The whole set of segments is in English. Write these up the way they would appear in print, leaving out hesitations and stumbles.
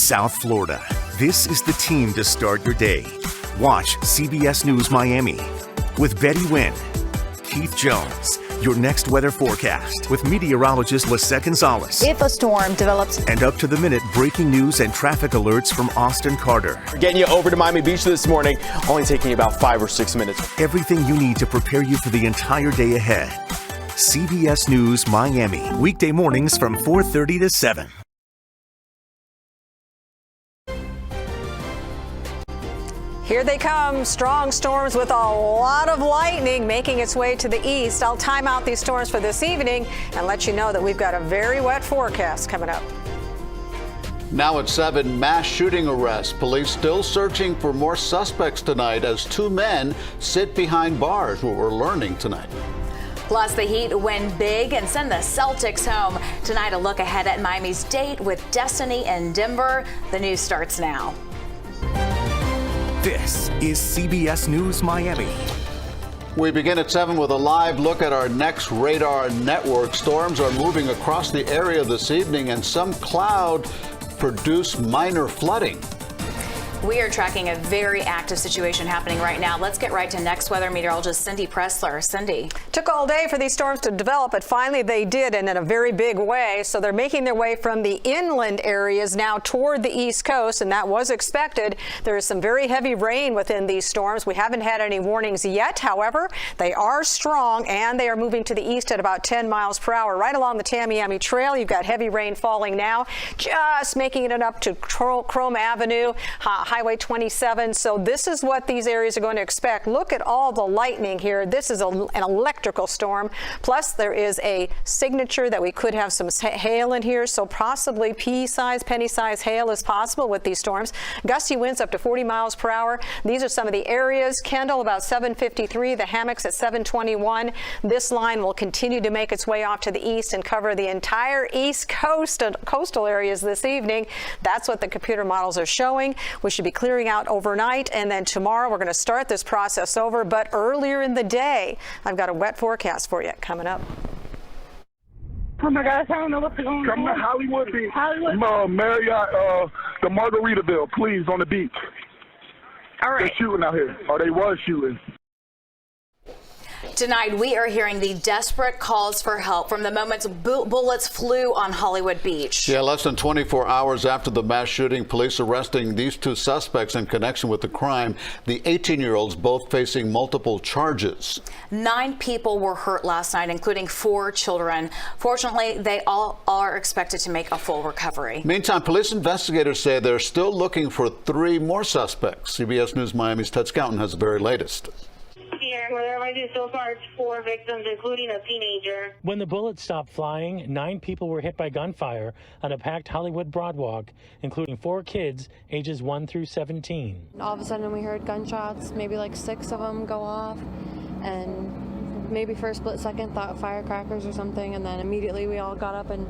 South Florida. This is the team to start your day. Watch CBS News Miami with Betty Wynn, Keith Jones, your next weather forecast with meteorologist Lisa Gonzalez. If a storm develops. And up-to-the-minute breaking news and traffic alerts from Austin Carter. We're getting you over to Miami Beach this morning, only taking about 5 or 6 minutes. Everything you need to prepare you for the entire day ahead. CBS News Miami, weekday mornings from 4:30 to 7. Here they come, strong storms with a lot of lightning making its way to the east. I'll time out these storms for this evening and let you know that we've got a very wet forecast coming up. Now at 7, mass shooting arrest. Police still searching for more suspects tonight as 2 men sit behind bars, what we're learning tonight. Plus, the Heat win big and send the Celtics home. Tonight, a look ahead at Miami's date with Destiny in Denver. The news starts now. This is CBS News Miami. We begin at 7 with a live look at our next radar network. Storms are moving across the area this evening, and some cloud produced minor flooding. We are tracking a very active situation happening right now. Let's get right to next weather meteorologist Cindy Pressler. Cindy. Took all day for these storms to develop, but finally they did, and in a very big way. So they're making their way from the inland areas now toward the East Coast, and that was expected. There is some very heavy rain within these storms. We haven't had any warnings yet. However, they are strong, and they are moving to the east at about 10 miles per hour. Right along the Tamiami Trail, you've got heavy rain falling now, just making it up to Chrome Avenue, Highway 27. So this is what these areas are going to expect. Look at all the lightning here. This is an electrical storm. Plus, there is a signature that we could have some hail in here. So possibly pea-sized, penny-sized hail is possible with these storms. Gusty winds up to 40 miles per hour. These are some of the areas. Kendall about 7:53. The hammocks at 7:21. This line will continue to make its way off to the east and cover the entire East Coast and coastal areas this evening. That's what the computer models are showing. We should be clearing out overnight, and then tomorrow we're going to start this process over. But earlier in the day, I've got a wet forecast for you coming up. Oh my gosh, I don't know what's going on. Come to Hollywood Beach. Hollywood. Marriott, the Margaritaville, please, on the beach. All right. They're shooting out here, or they was shooting. Tonight, we are hearing the desperate calls for help from the moments bullets flew on Hollywood Beach. Yeah, less than 24 hours after the mass shooting, police arresting these 2 suspects in connection with the crime. The 18-year-olds both facing multiple charges. 9 people were hurt last night, including 4 children. Fortunately, they all are expected to make a full recovery. Meantime, police investigators say they're still looking for 3 more suspects. CBS News Miami's Ted Scouten has the very latest. Here, where I do so far, it's 4 victims, including a teenager. When the bullets stopped flying, 9 people were hit by gunfire on a packed Hollywood Broadwalk, including 4 kids ages 1 through 17. All of a sudden we heard gunshots, maybe like 6 of them go off, and maybe for a split second thought firecrackers or something, and then immediately we all got up and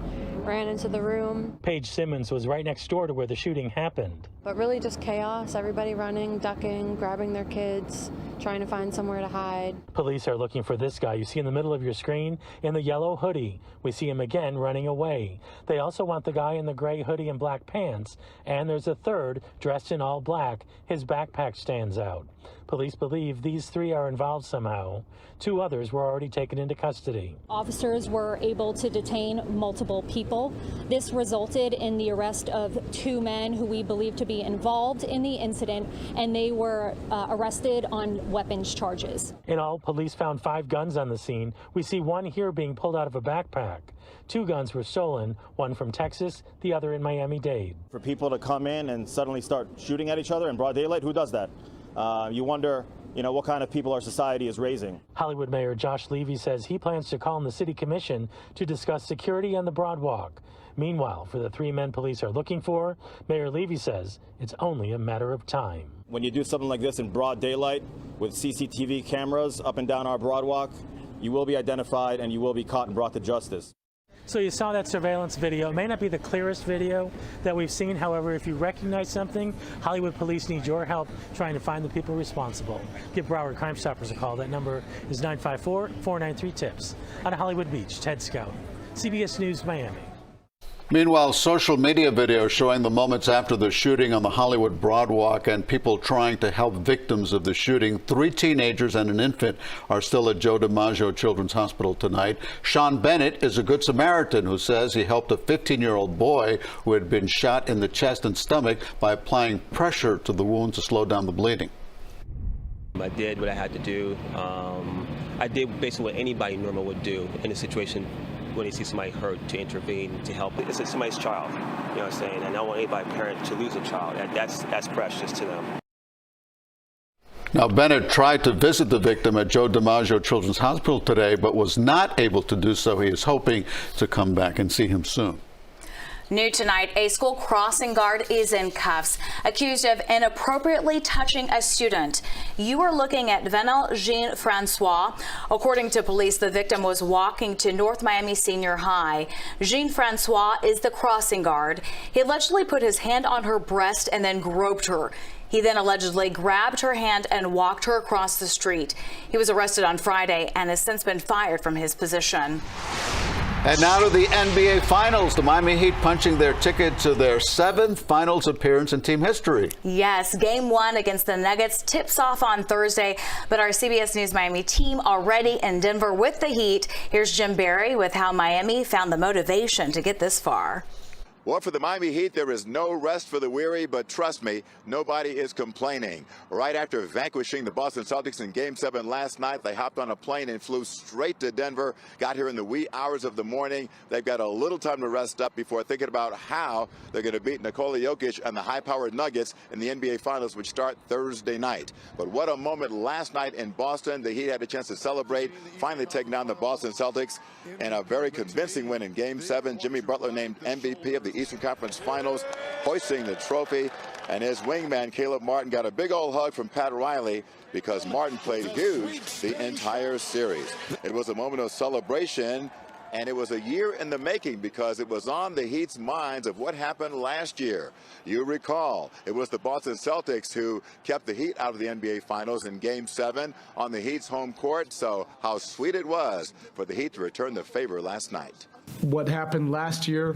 ran into the room. Paige Simmons was right next door to where the shooting happened. But really just chaos, everybody running, ducking, grabbing their kids, trying to find somewhere to hide. Police are looking for this guy you see in the middle of your screen in the yellow hoodie. We see him again running away. They also want the guy in the gray hoodie and black pants, and there's a third dressed in all black. His backpack stands out. Police believe these 3 are involved somehow. 2 others were already taken into custody. Officers were able to detain multiple people. This resulted in the arrest of 2 men who we believe to be involved in the incident, and they were arrested on weapons charges. In all, police found 5 guns on the scene. We see 1 here being pulled out of a backpack. 2 guns were stolen, 1 from Texas, the other in Miami-Dade. For people to come in and suddenly start shooting at each other in broad daylight, who does that? You wonder, what kind of people our society is raising. Hollywood Mayor Josh Levy says he plans to call on the city commission to discuss security on the Broadwalk. Meanwhile, for the 3 men police are looking for, Mayor Levy says it's only a matter of time. When you do something like this in broad daylight with CCTV cameras up and down our Broadwalk, you will be identified and you will be caught and brought to justice. So you saw that surveillance video. It may not be the clearest video that we've seen. However, if you recognize something, Hollywood police need your help trying to find the people responsible. Give Broward Crime Stoppers a call. That number is 954-493-TIPS. Out of Hollywood Beach, Ted Scouten, CBS News, Miami. Meanwhile, social media videos showing the moments after the shooting on the Hollywood Broadwalk and people trying to help victims of the shooting. 3 teenagers and an infant are still at Joe DiMaggio Children's Hospital tonight. Sean Bennett is a good Samaritan who says he helped a 15-year-old boy who had been shot in the chest and stomach by applying pressure to the wound to slow down the bleeding. I did what I had to do. I did basically what anybody normal would do in a situation when they see somebody hurt, to intervene, to help. It's somebody's child, you know what I'm saying? I don't want anybody parent to lose a child. That's precious to them. Now, Bennett tried to visit the victim at Joe DiMaggio Children's Hospital today, but was not able to do so. He is hoping to come back and see him soon. New tonight, a school crossing guard is in cuffs, accused of inappropriately touching a student. You are looking at Venel Jean-Francois. According to police, the victim was walking to North Miami Senior High. Jean-Francois is the crossing guard. He allegedly put his hand on her breast and then groped her. He then allegedly grabbed her hand and walked her across the street. He was arrested on Friday and has since been fired from his position. And now to the NBA Finals. The Miami Heat punching their ticket to their 7th Finals appearance in team history. Yes, Game 1 against the Nuggets tips off on Thursday, but our CBS News Miami team already in Denver with the Heat. Here's Jim Barry with how Miami found the motivation to get this far. Well, for the Miami Heat, there is no rest for the weary, but trust me, nobody is complaining. Right after vanquishing the Boston Celtics in Game 7 last night, they hopped on a plane and flew straight to Denver, got here in the wee hours of the morning. They've got a little time to rest up before thinking about how they're going to beat Nikola Jokic and the high-powered Nuggets in the NBA Finals, which start Thursday night. But what a moment last night in Boston. The Heat had a chance to celebrate, finally taking down the Boston Celtics, and a very convincing win in Game 7. Jimmy Butler named MVP of the Eastern Conference Finals, hoisting the trophy, and his wingman Caleb Martin got a big old hug from Pat Riley because Martin played huge the entire series. It was a moment of celebration, and it was a year in the making because it was on the Heat's minds of what happened last year. You recall, it was the Boston Celtics who kept the Heat out of the NBA Finals in Game 7 on the Heat's home court, so how sweet it was for the Heat to return the favor last night. What happened last year,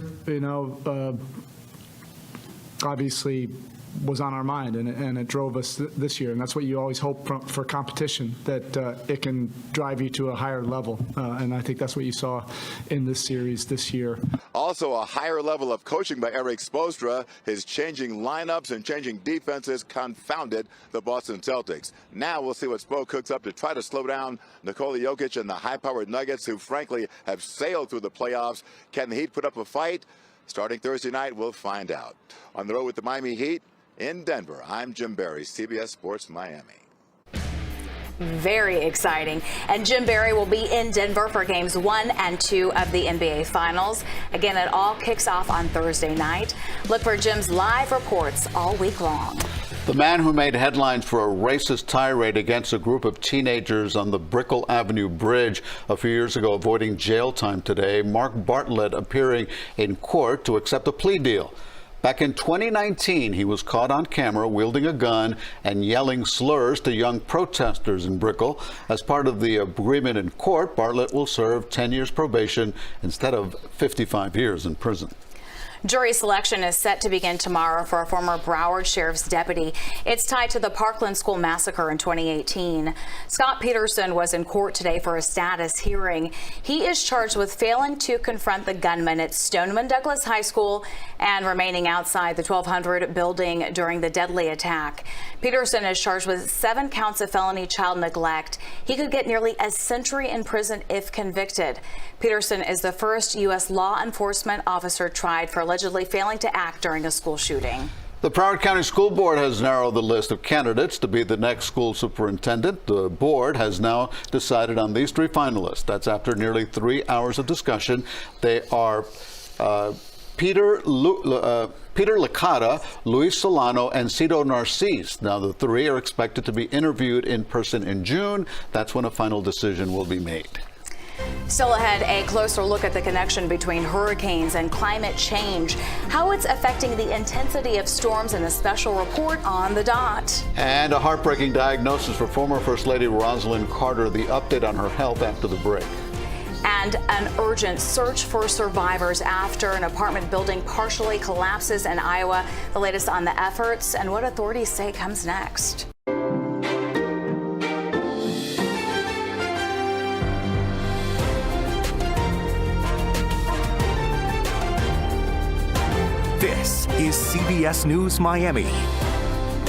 obviously was on our mind, and it drove us this year. And that's what you always hope for competition, that it can drive you to a higher level. And I think that's what you saw in this series this year. Also, a higher level of coaching by Eric Spoelstra. His changing lineups and changing defenses confounded the Boston Celtics. Now we'll see what Spo cooks up to try to slow down Nikola Jokic and the high-powered Nuggets, who frankly have sailed through the playoffs. Can the Heat put up a fight? Starting Thursday night, we'll find out. On the road with the Miami Heat in Denver, I'm Jim Barry, CBS Sports Miami. Very exciting. And Jim Barry will be in Denver for Games 1 and 2 of the NBA Finals. Again, it all kicks off on Thursday night. Look for Jim's live reports all week long. The man who made headlines for a racist tirade against a group of teenagers on the Brickell Avenue Bridge a few years ago avoiding jail time today, Mark Bartlett, appearing in court to accept a plea deal. Back in 2019, he was caught on camera wielding a gun and yelling slurs to young protesters in Brickell. As part of the agreement in court, Bartlett will serve 10 years probation instead of 55 years in prison. Jury selection is set to begin tomorrow for a former Broward Sheriff's deputy. It's tied to the Parkland School massacre in 2018. Scott Peterson was in court today for a status hearing. He is charged with failing to confront the gunman at Stoneman Douglas High School and remaining outside the 1200 building during the deadly attack. Peterson is charged with 7 counts of felony child neglect. He could get nearly a century in prison if convicted. Peterson is the first U.S. law enforcement officer tried for allegedly failing to act during a school shooting. The Broward County School Board has narrowed the list of candidates to be the next school superintendent. The board has now decided on these 3 finalists. That's after nearly 3 hours of discussion. They are Peter Licata, Luis Solano, and Cito Narcisse. Now, the 3 are expected to be interviewed in person in June. That's when a final decision will be made. Still ahead, a closer look at the connection between hurricanes and climate change, how it's affecting the intensity of storms, in a special report on the dot. And a heartbreaking diagnosis for former First Lady Rosalind Carter. The update on her health after the break. And And an urgent search for survivors after an apartment building partially collapses in Iowa. The latest on the efforts and what authorities say comes next. This is CBS News Miami.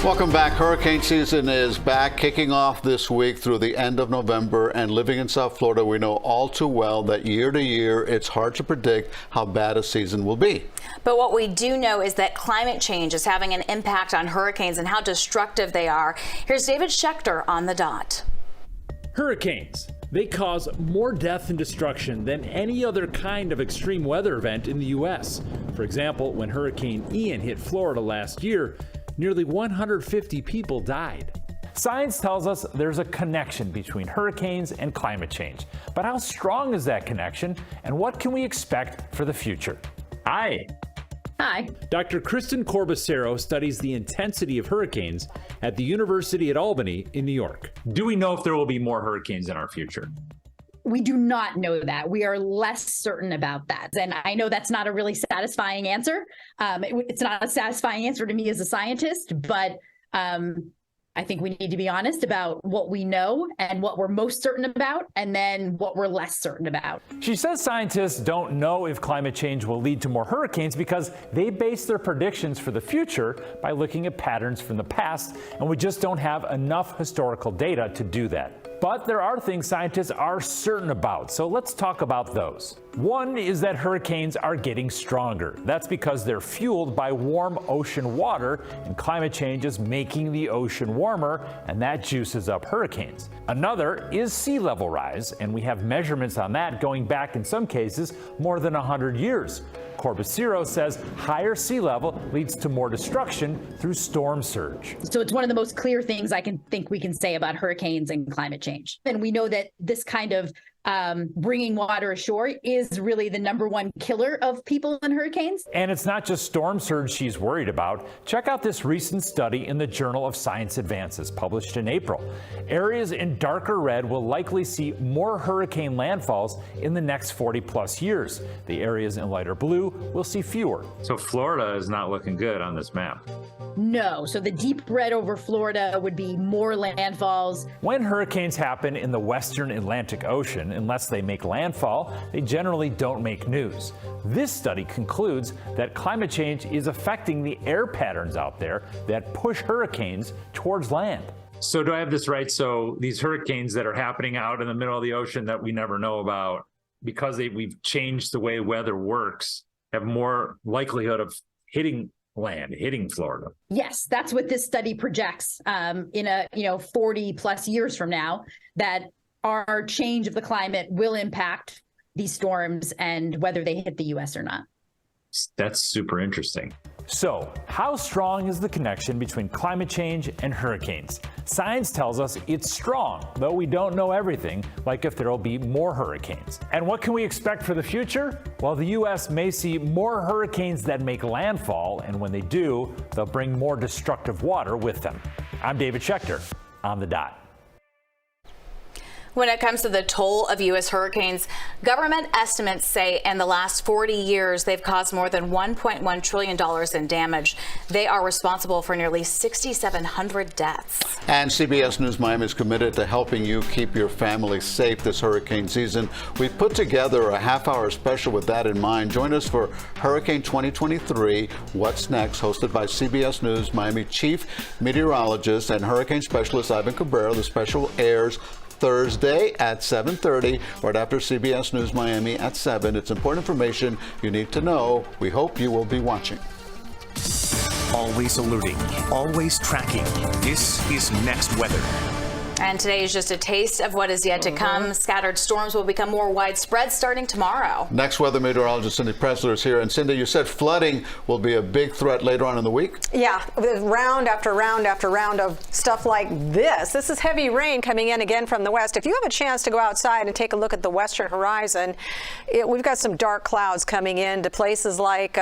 Welcome back. Hurricane season is back, kicking off this week through the end of November. And living in South Florida, we know all too well that year to year, it's hard to predict how bad a season will be. But what we do know is that climate change is having an impact on hurricanes and how destructive they are. Here's David Schechter on the dot. Hurricanes. They cause more death and destruction than any other kind of extreme weather event in the U.S. For example, when Hurricane Ian hit Florida last year, nearly 150 people died. Science tells us there's a connection between hurricanes and climate change. But how strong is that connection, and what can we expect for the future? Hi. Hi. Dr. Kristen Corbacero studies the intensity of hurricanes at the University at Albany in New York. Do we know if there will be more hurricanes in our future? We do not know that. We are less certain about that. And I know that's not a really satisfying answer. It's not a satisfying answer to me as a scientist, but I think we need to be honest about what we know and what we're most certain about, and then what we're less certain about. She says scientists don't know if climate change will lead to more hurricanes because they base their predictions for the future by looking at patterns from the past, and we just don't have enough historical data to do that. But there are things scientists are certain about, so let's talk about those. One is that hurricanes are getting stronger. That's because they're fueled by warm ocean water, and climate change is making the ocean warmer, and that juices up hurricanes. Another is sea level rise, and we have measurements on that going back in some cases more than 100 years. Corbacero says higher sea level leads to more destruction through storm surge. So it's one of the most clear things I can think we can say about hurricanes and climate change. And we know that this kind of bringing water ashore is really the #1 killer of people in hurricanes. And it's not just storm surge she's worried about. Check out this recent study in the Journal of Science Advances, published in April. Areas in darker red will likely see more hurricane landfalls in the next 40+ years. The areas in lighter blue will see fewer. So Florida is not looking good on this map. No. So the deep red over Florida would be more landfalls. When hurricanes happen in the western Atlantic Ocean, unless they make landfall, they generally don't make news. This study concludes that climate change is affecting the air patterns out there that push hurricanes towards land. So do I have this right? So these hurricanes that are happening out in the middle of the ocean that we never know about, because we've changed the way weather works, have more likelihood of hitting land, hitting Florida. Yes, that's what this study projects in 40+ years from now, that our change of the climate will impact these storms and whether they hit the U.S. or not. That's super interesting. So, how strong is the connection between climate change and hurricanes? Science tells us it's strong, though we don't know everything, like if there will be more hurricanes. And what can we expect for the future? Well, the U.S. may see more hurricanes that make landfall, and when they do, they'll bring more destructive water with them. I'm David Schechter, on the dot. When it comes to the toll of U.S. hurricanes, government estimates say in the last 40 years, they've caused more than $1.1 trillion in damage. They are responsible for nearly 6,700 deaths. And CBS News Miami is committed to helping you keep your family safe this hurricane season. We've put together a half-hour special with that in mind. Join us for Hurricane 2023, What's Next, hosted by CBS News Miami Chief Meteorologist and Hurricane Specialist Ivan Cabrera. The special airs Thursday at 7:30, right after CBS News Miami at 7. It's important information you need to know. We hope you will be watching. Always alerting, always tracking. This is Next Weather. And today is just a taste of what is yet to come. Scattered storms will become more widespread starting tomorrow. Next weather meteorologist Cindy Pressler is here. And Cindy, you said flooding will be a big threat later on in the week? Yeah, round after round after round of stuff like this. This is heavy rain coming in again from the west. If you have a chance to go outside and take a look at the western horizon, we've got some dark clouds coming in to places like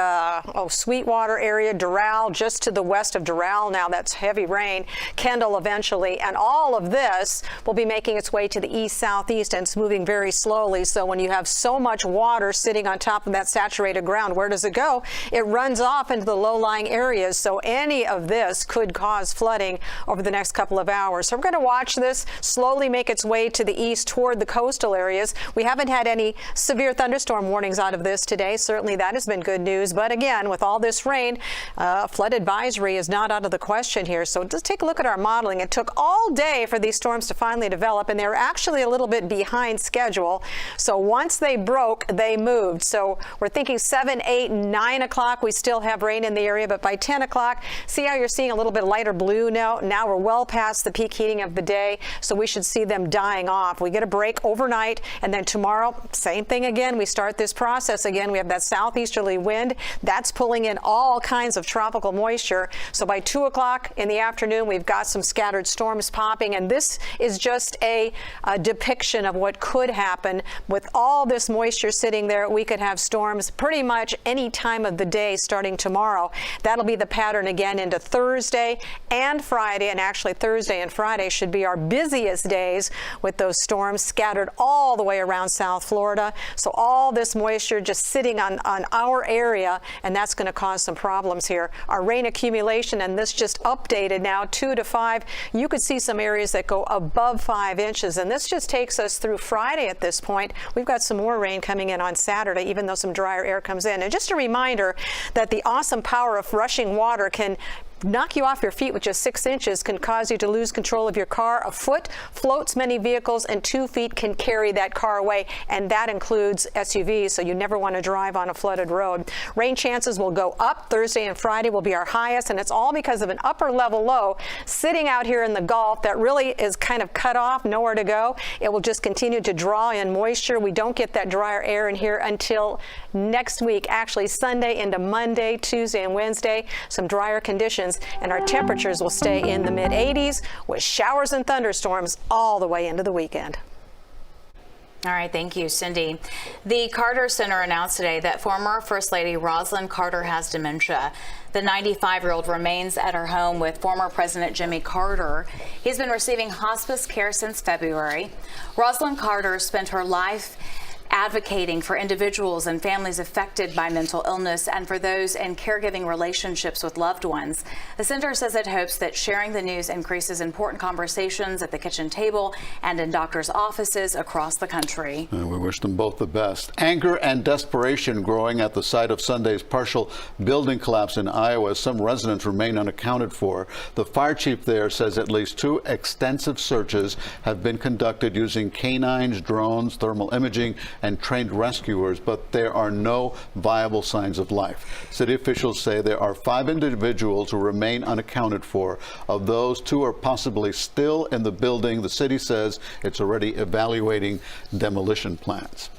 Sweetwater area, Doral, just to the west of Doral. Now that's heavy rain. Kendall eventually. And all of this this will be making its way to the east-southeast, and it's moving very slowly. So when you have so much water sitting on top of that saturated ground, where does it go? It runs off into the low-lying areas. So any of this could cause flooding over the next couple of hours. So we're going to watch this slowly make its way to the east toward the coastal areas. We haven't had any severe thunderstorm warnings out of this today. Certainly that has been good news. But again, with all this rain, flood advisory is not out of the question here. So just take a look at our modeling. It took all day for these storms to finally develop, and they're actually a little bit behind schedule. So once they broke, they moved. So we're thinking 7, 8, 9 o'clock, we still have rain in the area, but by 10 o'clock, see how you're seeing a little bit lighter blue now? Now we're well past the peak heating of the day, so we should see them dying off. We get a break overnight, and then tomorrow, same thing again. We start this process again. We have that southeasterly wind. That's pulling in all kinds of tropical moisture. So by 2 o'clock in the afternoon, we've got some scattered storms popping, and this is just a depiction of what could happen. With all this moisture sitting there, we could have storms pretty much any time of the day starting tomorrow. That'll be the pattern again into Thursday and Friday, and actually Thursday and Friday should be our busiest days with those storms scattered all the way around South Florida. So all this moisture just sitting on our area, and that's going to cause some problems here. Our rain accumulation, and this just updated now, 2 to 5. You could see some areas that go above 5 inches, and this just takes us through Friday at this point. We've got some more rain coming in on Saturday, even though some drier air comes in. And just a reminder that the awesome power of rushing water can knock you off your feet with just 6 inches, can cause you to lose control of your car. A foot floats many vehicles, and 2 feet can carry that car away, and that includes SUVs, so you never want to drive on a flooded road. Rain chances will go up. Thursday and Friday will be our highest, and it's all because of an upper level low sitting out here in the Gulf that really is kind of cut off, nowhere to go. It will just continue to draw in moisture. We don't get that drier air in here until next week, actually Sunday into Monday, Tuesday, and Wednesday. Some drier conditions, and our temperatures will stay in the mid-80s with showers and thunderstorms all the way into the weekend. All right, thank you, Cindy. The Carter Center announced today that former First Lady Rosalynn Carter has dementia. The 95-year-old remains at her home with former President Jimmy Carter. He's been receiving hospice care since February. Rosalynn Carter spent her life advocating for individuals and families affected by mental illness and for those in caregiving relationships with loved ones. The center says it hopes that sharing the news increases important conversations at the kitchen table and in doctors' offices across the country. We wish them both the best. Anger and desperation growing at the site of Sunday's partial building collapse in Iowa. Some residents remain unaccounted for. The fire chief there says at least 2 extensive searches have been conducted using canines, drones, thermal imaging, and trained rescuers, but there are no viable signs of life. City officials say there are 5 individuals who remain unaccounted for. Of those, 2 are possibly still in the building. The city says it's already evaluating demolition plans.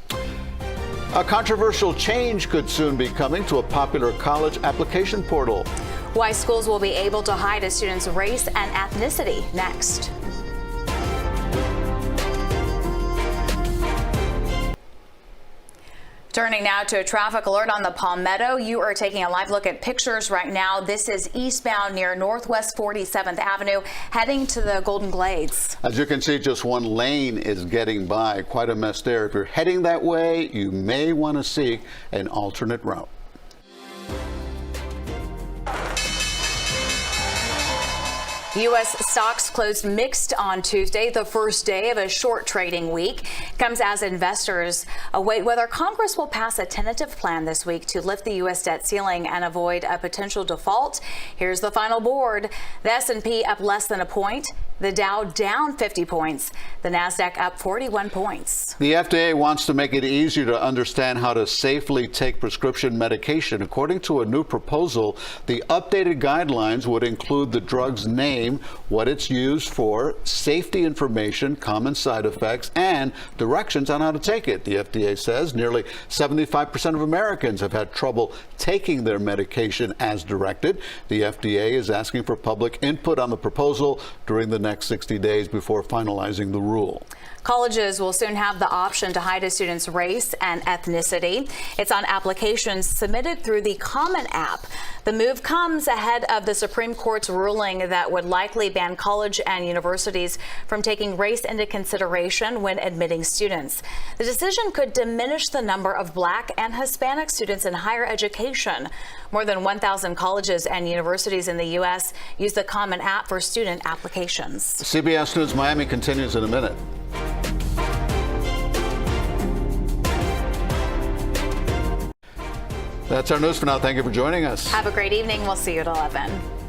A controversial change could soon be coming to a popular college application portal. Why schools will be able to hide a student's race and ethnicity next. Turning now to a traffic alert on the Palmetto. You are taking a live look at pictures right now. This is eastbound near Northwest 47th Avenue, heading to the Golden Glades. As you can see, just one lane is getting by. Quite a mess there. If you're heading that way, you may want to seek an alternate route. U.S. stocks closed mixed on Tuesday. The first day of a short trading week comes as investors await whether Congress will pass a tentative plan this week to lift the U.S. debt ceiling and avoid a potential default. Here's the final board. The S&P up less than a point. The Dow down 50 points. The Nasdaq up 41 points. The FDA wants to make it easier to understand how to safely take prescription medication. According to a new proposal, the updated guidelines would include the drug's name, what it's used for, safety information, common side effects, and directions on how to take it. The FDA says nearly 75% of Americans have had trouble taking their medication as directed. The FDA is asking for public input on the proposal during the next 60 days before finalizing the rule. Colleges will soon have the option to hide a student's race and ethnicity. It's on applications submitted through the Common App. The move comes ahead of the Supreme Court's ruling that would likely ban college and universities from taking race into consideration when admitting students. The decision could diminish the number of Black and Hispanic students in higher education. More than 1,000 colleges and universities in the U.S. use the Common App for student applications. CBS News Miami continues in a minute. That's our news for now. Thank you for joining us. Have a great evening. We'll see you at 11.